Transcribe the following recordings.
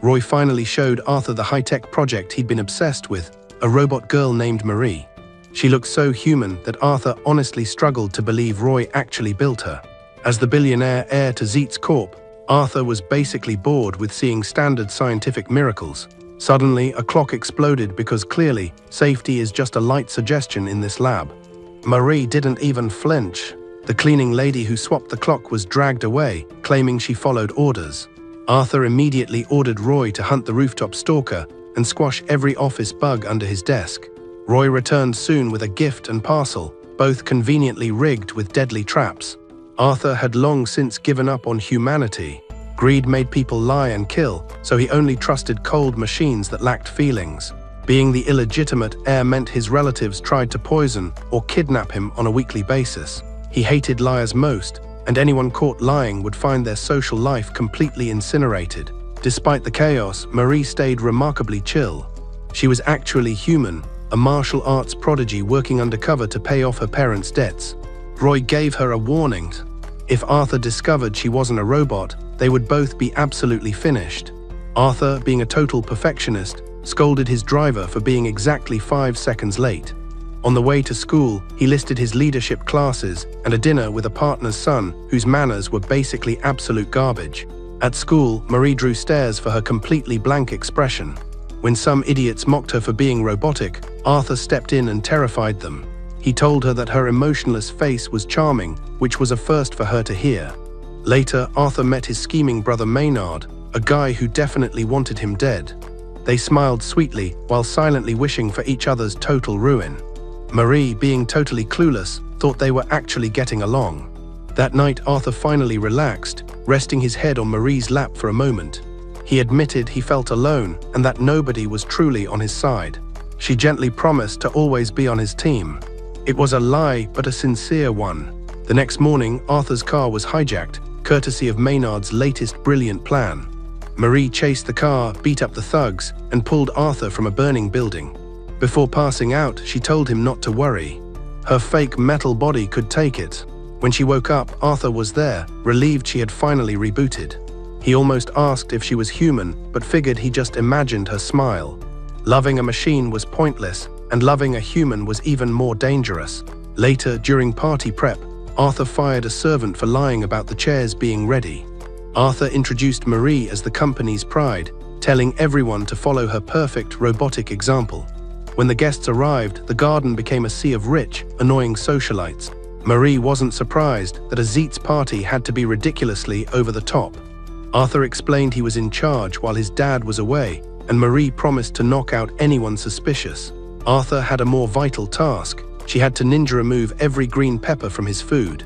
Roy finally showed Arthur the high-tech project he'd been obsessed with, a robot girl named Marie. She looked so human that Arthur honestly struggled to believe Roy actually built her. As the billionaire heir to Zeitz Corp, Arthur was basically bored with seeing standard scientific miracles. Suddenly, a clock exploded because clearly, safety is just a light suggestion in this lab. Marie didn't even flinch. The cleaning lady who swapped the clock was dragged away, claiming she followed orders. Arthur immediately ordered Roy to hunt the rooftop stalker and squash every office bug under his desk. Roy returned soon with a gift and parcel, both conveniently rigged with deadly traps. Arthur had long since given up on humanity. Greed made people lie and kill, so he only trusted cold machines that lacked feelings. Being the illegitimate heir meant his relatives tried to poison or kidnap him on a weekly basis. He hated liars most, and anyone caught lying would find their social life completely incinerated. Despite the chaos, Marie stayed remarkably chill. She was actually human, a martial arts prodigy working undercover to pay off her parents' debts. Roy gave her a warning. If Arthur discovered she wasn't a robot, they would both be absolutely finished. Arthur, being a total perfectionist, scolded his driver for being exactly 5 seconds late. On the way to school, he listed his leadership classes and a dinner with a partner's son whose manners were basically absolute garbage. At school, Marie drew stares for her completely blank expression. When some idiots mocked her for being robotic, Arthur stepped in and terrified them. He told her that her emotionless face was charming, which was a first for her to hear. Later, Arthur met his scheming brother Maynard, a guy who definitely wanted him dead. They smiled sweetly while silently wishing for each other's total ruin. Marie, being totally clueless, thought they were actually getting along. That night, Arthur finally relaxed, resting his head on Marie's lap for a moment. He admitted he felt alone and that nobody was truly on his side. She gently promised to always be on his team. It was a lie, but a sincere one. The next morning, Arthur's car was hijacked, courtesy of Maynard's latest brilliant plan. Marie chased the car, beat up the thugs, and pulled Arthur from a burning building. Before passing out, she told him not to worry. Her fake metal body could take it. When she woke up, Arthur was there, relieved she had finally rebooted. He almost asked if she was human, but figured he just imagined her smile. Loving a machine was pointless, and loving a human was even more dangerous. Later, during party prep, Arthur fired a servant for lying about the chairs being ready. Arthur introduced Marie as the company's pride, telling everyone to follow her perfect robotic example. When the guests arrived, the garden became a sea of rich, annoying socialites. Marie wasn't surprised that a Zeitz party had to be ridiculously over the top. Arthur explained he was in charge while his dad was away, and Marie promised to knock out anyone suspicious. Arthur had a more vital task. She had to ninja remove every green pepper from his food.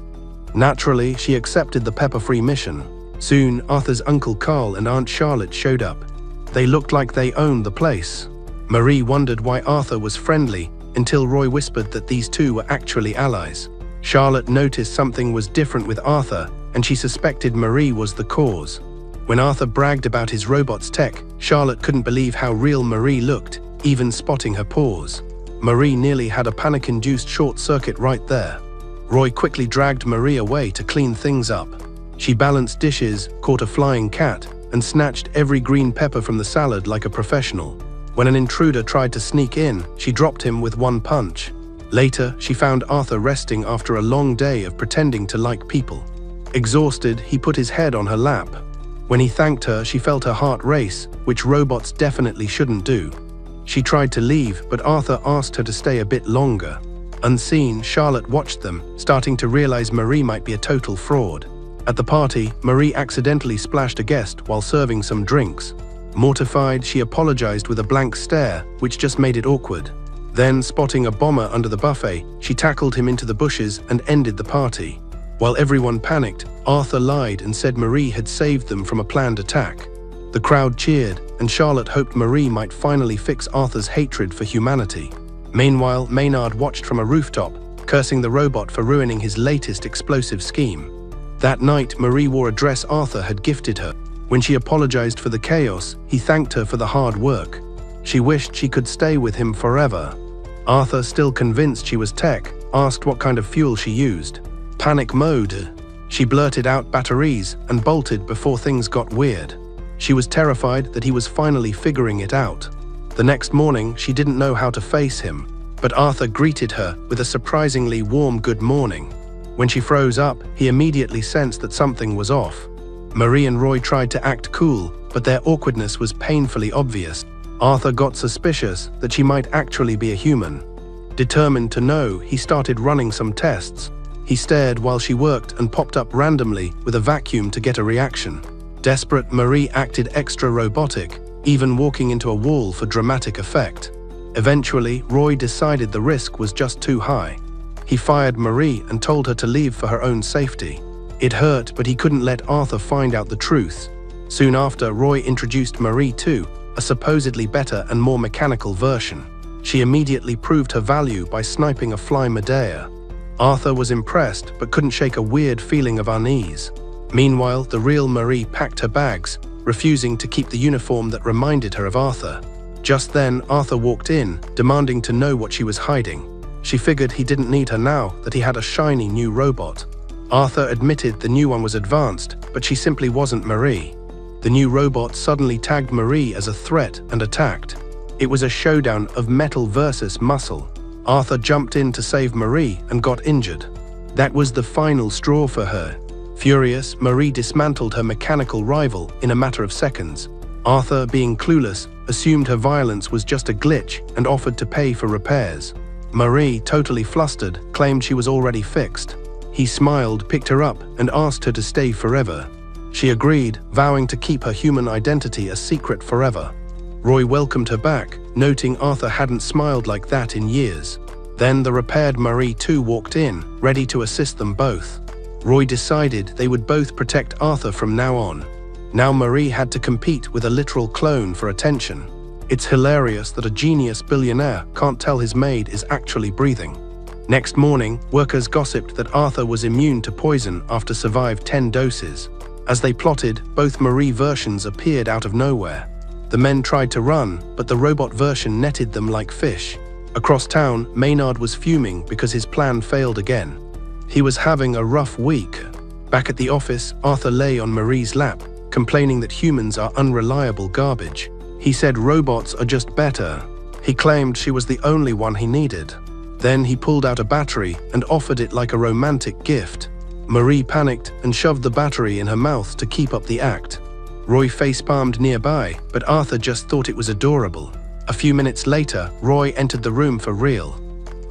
Naturally, she accepted the pepper-free mission. Soon, Arthur's Uncle Carl and Aunt Charlotte showed up. They looked like they owned the place. Marie wondered why Arthur was friendly until Roy whispered that these two were actually allies. Charlotte noticed something was different with Arthur, and she suspected Marie was the cause. When Arthur bragged about his robot's tech, Charlotte couldn't believe how real Marie looked, even spotting her paws. Marie nearly had a panic-induced short circuit right there. Roy quickly dragged Marie away to clean things up. She balanced dishes, caught a flying cat, and snatched every green pepper from the salad like a professional. When an intruder tried to sneak in, she dropped him with one punch. Later, she found Arthur resting after a long day of pretending to like people. Exhausted, he put his head on her lap. When he thanked her, she felt her heart race, which robots definitely shouldn't do. She tried to leave, but Arthur asked her to stay a bit longer. Unseen, Charlotte watched them, starting to realize Marie might be a total fraud. At the party, Marie accidentally splashed a guest while serving some drinks. Mortified, she apologized with a blank stare, which just made it awkward. Then, spotting a bomber under the buffet, she tackled him into the bushes and ended the party. While everyone panicked, Arthur lied and said Marie had saved them from a planned attack. The crowd cheered, and Charlotte hoped Marie might finally fix Arthur's hatred for humanity. Meanwhile, Maynard watched from a rooftop, cursing the robot for ruining his latest explosive scheme. That night, Marie wore a dress Arthur had gifted her. When she apologized for the chaos, he thanked her for the hard work. She wished she could stay with him forever. Arthur, still convinced she was tech, asked what kind of fuel she used. Panic mode. She blurted out batteries and bolted before things got weird. She was terrified that he was finally figuring it out. The next morning, she didn't know how to face him, but Arthur greeted her with a surprisingly warm good morning. When she froze up, he immediately sensed that something was off. Marie and Roy tried to act cool, but their awkwardness was painfully obvious. Arthur got suspicious that she might actually be a human. Determined to know, he started running some tests. He stared while she worked and popped up randomly with a vacuum to get a reaction. Desperate, Marie acted extra robotic, even walking into a wall for dramatic effect. Eventually, Roy decided the risk was just too high. He fired Marie and told her to leave for her own safety. It hurt, but he couldn't let Arthur find out the truth. Soon after, Roy introduced Marie to a supposedly better and more mechanical version. She immediately proved her value by sniping a fly midair. Arthur was impressed, but couldn't shake a weird feeling of unease. Meanwhile, the real Marie packed her bags, refusing to keep the uniform that reminded her of Arthur. Just then, Arthur walked in, demanding to know what she was hiding. She figured he didn't need her now that he had a shiny new robot. Arthur admitted the new one was advanced, but she simply wasn't Marie. The new robot suddenly tagged Marie as a threat and attacked. It was a showdown of metal versus muscle. Arthur jumped in to save Marie and got injured. That was the final straw for her. Furious, Marie dismantled her mechanical rival in a matter of seconds. Arthur, being clueless, assumed her violence was just a glitch and offered to pay for repairs. Marie, totally flustered, claimed she was already fixed. He smiled, picked her up, and asked her to stay forever. She agreed, vowing to keep her human identity a secret forever. Roy welcomed her back, noting Arthur hadn't smiled like that in years. Then the repaired Marie too walked in, ready to assist them both. Roy decided they would both protect Arthur from now on. Now Marie had to compete with a literal clone for attention. It's hilarious that a genius billionaire can't tell his maid is actually breathing. Next morning, workers gossiped that Arthur was immune to poison after survived 10 doses. As they plotted, both Marie versions appeared out of nowhere. The men tried to run, but the robot version netted them like fish. Across town, Maynard was fuming because his plan failed again. He was having a rough week. Back at the office, Arthur lay on Marie's lap, complaining that humans are unreliable garbage. He said robots are just better. He claimed she was the only one he needed. Then he pulled out a battery and offered it like a romantic gift. Marie panicked and shoved the battery in her mouth to keep up the act. Roy facepalmed nearby, but Arthur just thought it was adorable. A few minutes later, Roy entered the room for real.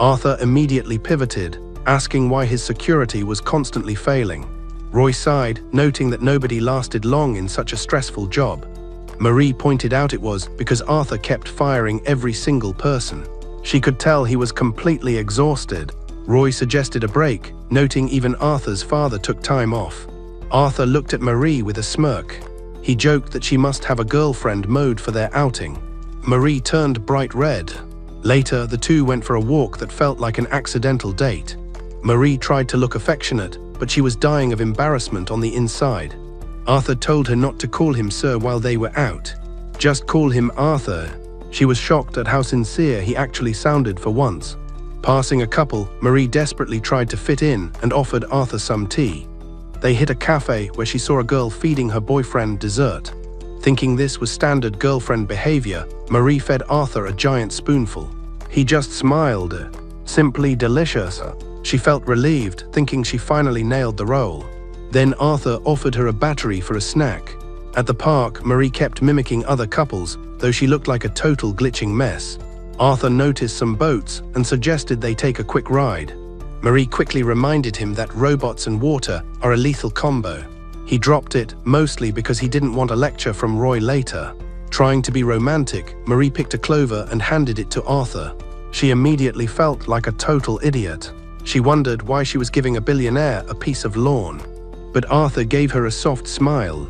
Arthur immediately pivoted, asking why his security was constantly failing. Roy sighed, noting that nobody lasted long in such a stressful job. Marie pointed out it was because Arthur kept firing every single person. She could tell he was completely exhausted. Roy suggested a break, noting even Arthur's father took time off. Arthur looked at Marie with a smirk. He joked that she must have a girlfriend mode for their outing. Marie turned bright red. Later, the two went for a walk that felt like an accidental date. Marie tried to look affectionate, but she was dying of embarrassment on the inside. Arthur told her not to call him sir while they were out. Just call him Arthur. She was shocked at how sincere he actually sounded for once. Passing a couple, Marie desperately tried to fit in and offered Arthur some tea. They hit a cafe where she saw a girl feeding her boyfriend dessert. Thinking this was standard girlfriend behavior, Marie fed Arthur a giant spoonful. He just smiled. Simply delicious. She felt relieved, thinking she finally nailed the role. Then Arthur offered her a battery for a snack. At the park, Marie kept mimicking other couples, though she looked like a total glitching mess. Arthur noticed some boats and suggested they take a quick ride. Marie quickly reminded him that robots and water are a lethal combo. He dropped it, mostly because he didn't want a lecture from Roy later. Trying to be romantic, Marie picked a clover and handed it to Arthur. She immediately felt like a total idiot. She wondered why she was giving a billionaire a piece of lawn. But Arthur gave her a soft smile.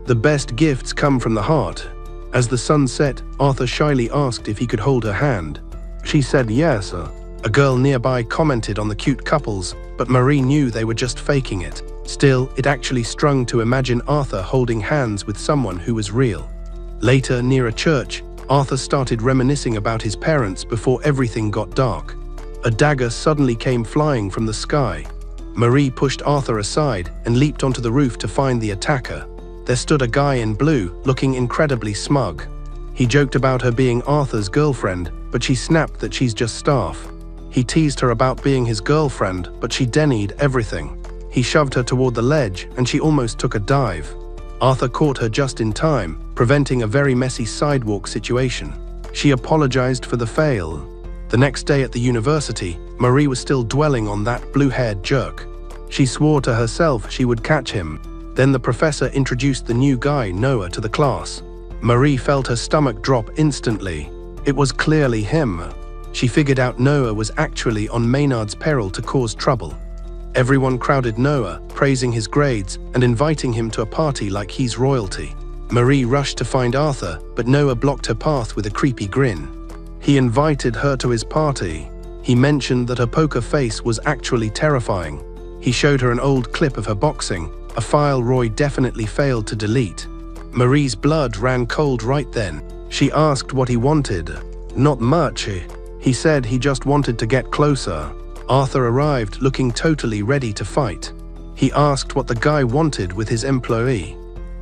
The best gifts come from the heart. As the sun set, Arthur shyly asked if he could hold her hand. She said yes. A girl nearby commented on the cute couples, but Marie knew they were just faking it. Still, it actually strung to imagine Arthur holding hands with someone who was real. Later, near a church, Arthur started reminiscing about his parents before everything got dark. A dagger suddenly came flying from the sky. Marie pushed Arthur aside and leaped onto the roof to find the attacker. There stood a guy in blue, looking incredibly smug. He joked about her being Arthur's girlfriend, but she snapped that she's just staff. He teased her about being his girlfriend, but she denied everything. He shoved her toward the ledge, and she almost took a dive. Arthur caught her just in time, preventing a very messy sidewalk situation. She apologized for the fail. The next day at the university, Marie was still dwelling on that blue-haired jerk. She swore to herself she would catch him. Then the professor introduced the new guy, Noah, to the class. Marie felt her stomach drop instantly. It was clearly him. She figured out Noah was actually on Maynard's peril to cause trouble. Everyone crowded Noah, praising his grades and inviting him to a party like he's royalty. Marie rushed to find Arthur, but Noah blocked her path with a creepy grin. He invited her to his party. He mentioned that her poker face was actually terrifying. He showed her an old clip of her boxing, a file Roy definitely failed to delete. Marie's blood ran cold right then. She asked what he wanted. Not much. He said he just wanted to get closer. Arthur arrived looking totally ready to fight. He asked what the guy wanted with his employee.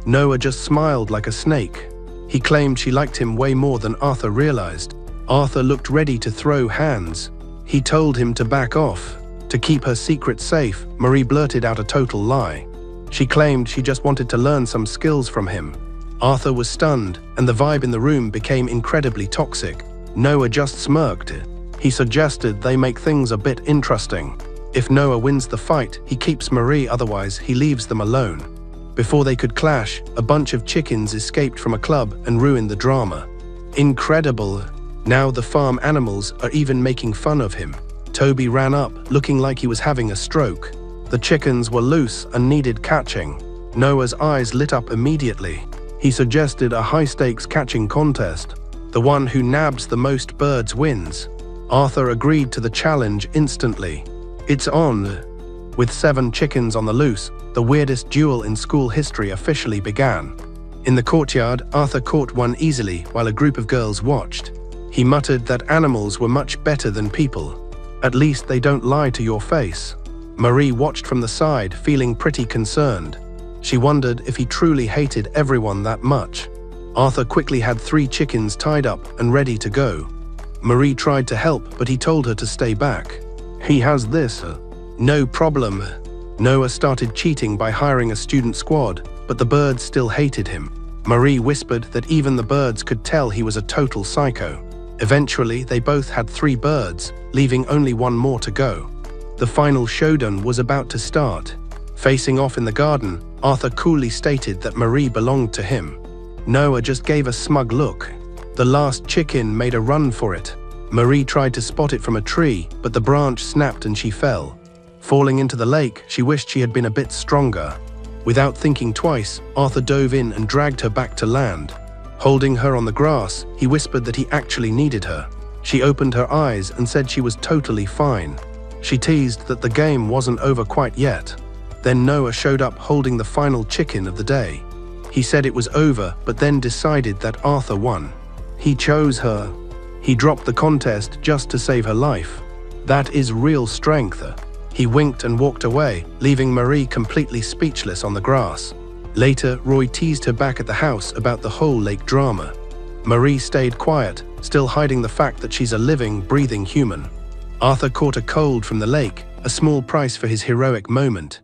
Noah just smiled like a snake. He claimed she liked him way more than Arthur realized. Arthur looked ready to throw hands. He told him to back off. To keep her secret safe, Marie blurted out a total lie. She claimed she just wanted to learn some skills from him. Arthur was stunned, and the vibe in the room became incredibly toxic. Noah just smirked. He suggested they make things a bit interesting. If Noah wins the fight, he keeps Marie, otherwise he leaves them alone. Before they could clash, a bunch of chickens escaped from a club and ruined the drama. Incredible. Now the farm animals are even making fun of him. Toby ran up, looking like he was having a stroke. The chickens were loose and needed catching. Noah's eyes lit up immediately. He suggested a high-stakes catching contest. The one who nabs the most birds wins. Arthur agreed to the challenge instantly. It's on. With 7 chickens on the loose, the weirdest duel in school history officially began. In the courtyard, Arthur caught one easily while a group of girls watched. He muttered that animals were much better than people. At least they don't lie to your face. Marie watched from the side, feeling pretty concerned. She wondered if he truly hated everyone that much. Arthur quickly had 3 chickens tied up and ready to go. Marie tried to help, but he told her to stay back. He has this. No problem. Noah started cheating by hiring a student squad, but the birds still hated him. Marie whispered that even the birds could tell he was a total psycho. Eventually, they both had 3 birds, leaving only one more to go. The final showdown was about to start. Facing off in the garden, Arthur coolly stated that Marie belonged to him. Noah just gave a smug look. The last chicken made a run for it. Marie tried to spot it from a tree, but the branch snapped and she fell. Falling into the lake, she wished she had been a bit stronger. Without thinking twice, Arthur dove in and dragged her back to land. Holding her on the grass, he whispered that he actually needed her. She opened her eyes and said she was totally fine. She teased that the game wasn't over quite yet. Then Noah showed up holding the final chicken of the day. He said it was over, but then decided that Arthur won. He chose her. He dropped the contest just to save her life. That is real strength. He winked and walked away, leaving Marie completely speechless on the grass. Later, Roy teased her back at the house about the whole lake drama. Marie stayed quiet, still hiding the fact that she's a living, breathing human. Arthur caught a cold from the lake, a small price for his heroic moment.